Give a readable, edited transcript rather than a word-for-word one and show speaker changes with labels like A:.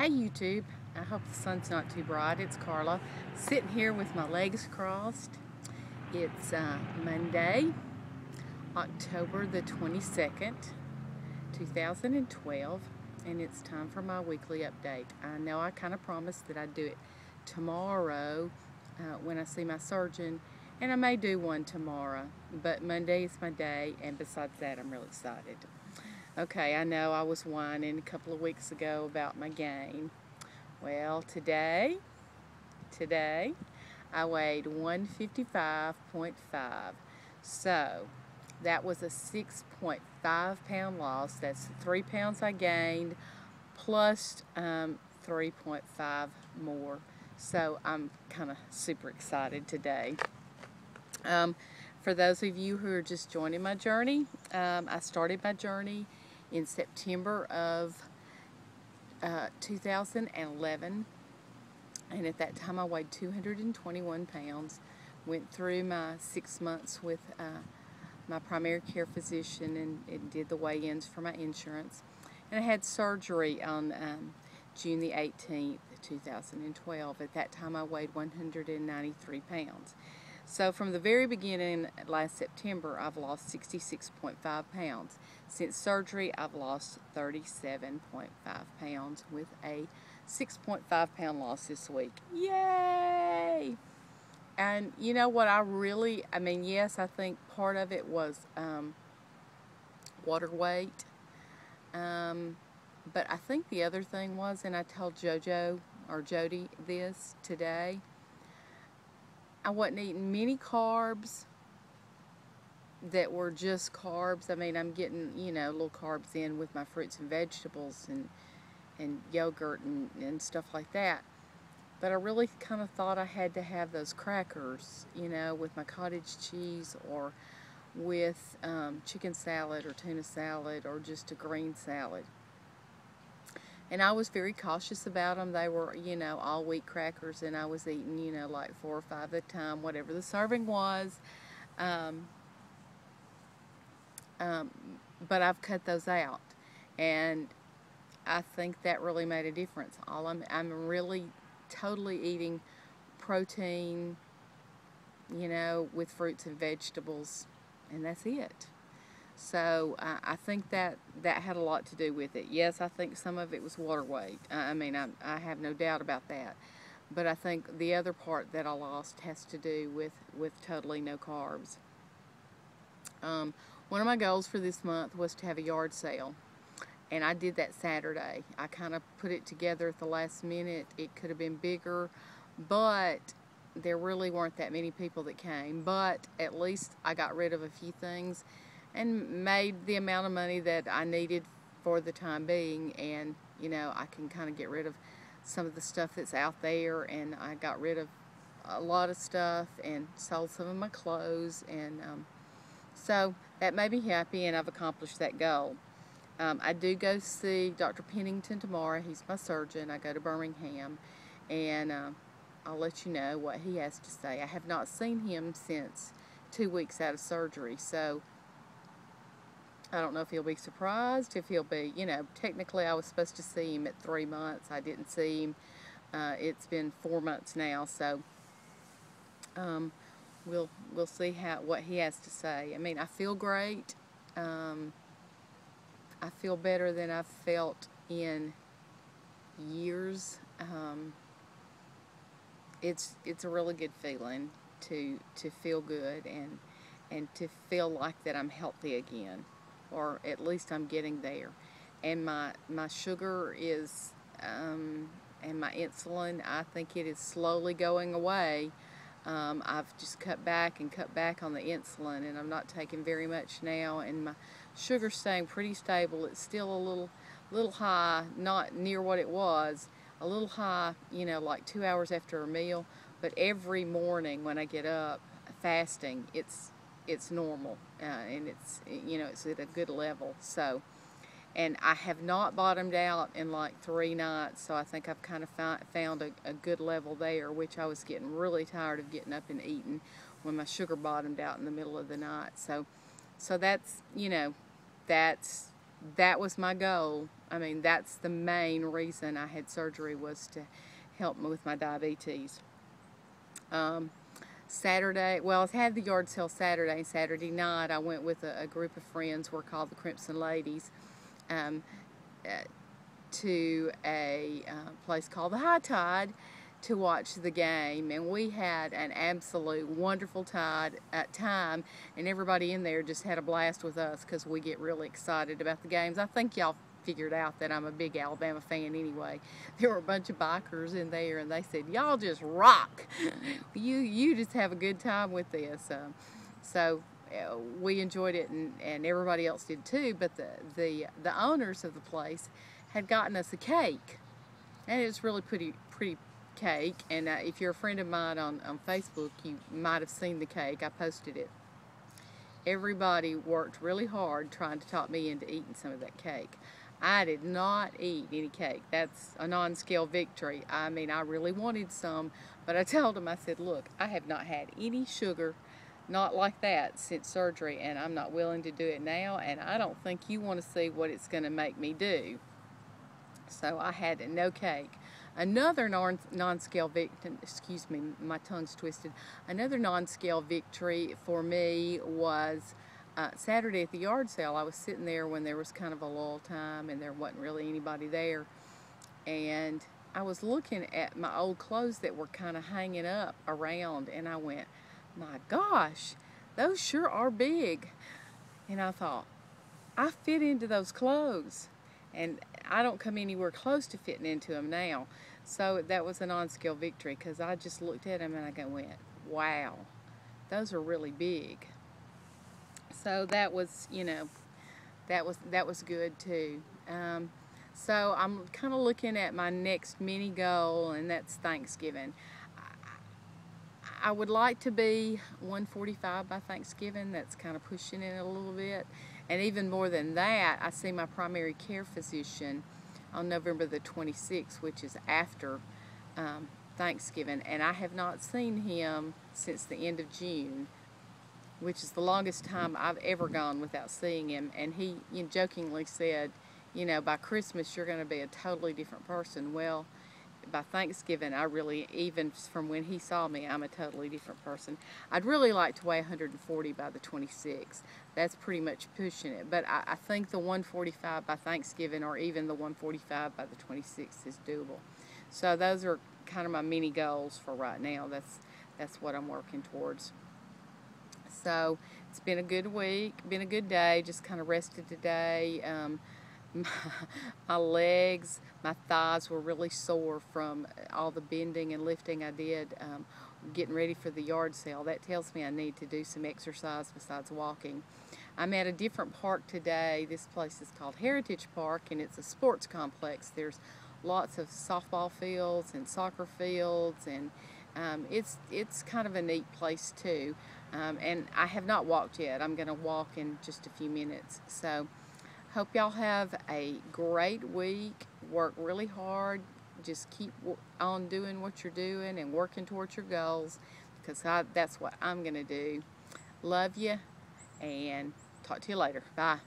A: Hey YouTube, I hope the sun's not too bright. It's Carla, sitting here with my legs crossed. It's Monday, October the 22nd, 2012, and it's time for my weekly update. I know I kind of promised that I'd do it tomorrow when I see my surgeon, and I may do one tomorrow, but Monday is my day, and besides that, I'm really excited. Okay, I know I was whining a couple of weeks ago about my gain. Well, today, I weighed 155.5. So, that was a 6.5 pound loss. That's 3 pounds I gained plus 3.5 more. So, I'm kind of super excited today. For those of you who are just joining my journey, I started my journey in September of 2011, and at that time I weighed 221 pounds, went through my 6 months with my primary care physician and did the weigh-ins for my insurance, and I had surgery on June the 18th, 2012. At that time I weighed 193 pounds. So from the very beginning, last September, I've lost 66.5 pounds. Since surgery, I've lost 37.5 pounds with a 6.5 pound loss this week. Yay! And you know what, yes, I think part of it was water weight. But I think the other thing was, and I told Jody this today, I wasn't eating many carbs that were just carbs. I mean, I'm getting, little carbs in with my fruits and vegetables and yogurt and stuff like that. But I really kind of thought I had to have those crackers, with my cottage cheese or with chicken salad or tuna salad or just a green salad. And I was very cautious about them. They were, all wheat crackers, and I was eating, like 4 or 5 at a time, whatever the serving was. But I've cut those out, and I think that really made a difference. I'm really totally eating protein, with fruits and vegetables, and that's it. So I think that had a lot to do with it. Yes, I think some of it was water weight. I have no doubt about that. But I think the other part that I lost has to do with totally no carbs. One of my goals for this month was to have a yard sale, and I did that Saturday. I kind of put it together at the last minute. It could have been bigger, but there really weren't that many people that came. But at least I got rid of a few things and made the amount of money that I needed for the time being, and I can kind of get rid of some of the stuff that's out there, and I got rid of a lot of stuff and sold some of my clothes, and so that made me happy, and I've accomplished that goal. I do go see Dr. Pennington tomorrow. He's my surgeon. I go to Birmingham, and I'll let you know what he has to say. I have not seen him since 2 weeks out of surgery, so I don't know if he'll be surprised, if he'll be, technically I was supposed to see him at 3 months. I didn't see him. It's been 4 months now, so we'll see what he has to say. I feel great. I feel better than I've felt in years. It's a really good feeling to feel good and to feel like that I'm healthy again, or at least I'm getting there. And my sugar is and my insulin, I think it is slowly going away. I've just cut back on the insulin, and I'm not taking very much now, and my sugar's staying pretty stable. It's still a little high, not near what it was, a little high, like 2 hours after a meal, but every morning when I get up fasting, it's normal, and it's at a good level. So, and I have not bottomed out in like 3 nights, so I think I've kind of found a good level there, which I was getting really tired of getting up and eating when my sugar bottomed out in the middle of the night. So that's, that was my goal. I mean, that's the main reason I had surgery, was to help me with my diabetes. Saturday, well, I had the yard sale Saturday. Saturday night, I went with a group of friends. We're called the Crimson Ladies, to a place called the High Tide to watch the game, and we had an absolute wonderful time, and everybody in there just had a blast with us because we get really excited about the games. I think y'all figured out that I'm a big Alabama fan anyway. There were a bunch of bikers in there, and they said, y'all just rock. You just have a good time with this. So we enjoyed it, and everybody else did too, but the owners of the place had gotten us a cake, and it was really pretty cake. And if you're a friend of mine on Facebook, you might have seen the cake. I posted it. Everybody worked really hard trying to talk me into eating some of that cake. I did not eat any cake. That's a non-scale victory. I mean, I really wanted some, but I told them, I said, look, I have not had any sugar, not like that, since surgery, and I'm not willing to do it now, and I don't think you want to see what it's going to make me do. So I had no cake. Another non-scale victory, excuse me, my tongue's twisted. Another non-scale victory for me was Saturday at the yard sale. I was sitting there when there was kind of a lull time and there wasn't really anybody there. And I was looking at my old clothes that were kind of hanging up around, and I went, my gosh, those sure are big. And I thought, I fit into those clothes. And I don't come anywhere close to fitting into them now. So that was a non-scale victory, because I just looked at them and I went, wow, those are really big. So that was, you know, that was good too. So I'm kind of looking at my next mini goal, and that's Thanksgiving. I would like to be 145 by Thanksgiving. That's kind of pushing it a little bit. And even more than that, I see my primary care physician on November the 26th, which is after Thanksgiving. And I have not seen him since the end of June, which is the longest time I've ever gone without seeing him. And he, you know, jokingly said, you know, by Christmas you're going to be a totally different person. Well, by Thanksgiving, I really, even from when he saw me, I'm a totally different person. I'd really like to weigh 140 by the 26th. That's pretty much pushing it. But I think the 145 by Thanksgiving, or even the 145 by the 26th, is doable. So those are kind of my mini goals for right now. That's what I'm working towards. So it's been a good week, been a good day, just kind of rested today. My legs, my thighs were really sore from all the bending and lifting I did getting ready for the yard sale. That tells me I need to do some exercise besides walking. I'm at a different park today. This place is called Heritage Park, and it's a sports complex. There's lots of softball fields and soccer fields, and it's kind of a neat place too. And I have not walked yet. I'm going to walk in just a few minutes. So hope y'all have a great week. Work really hard. Just keep on doing what you're doing and working towards your goals, because that's what I'm going to do. Love you, and talk to you later. Bye.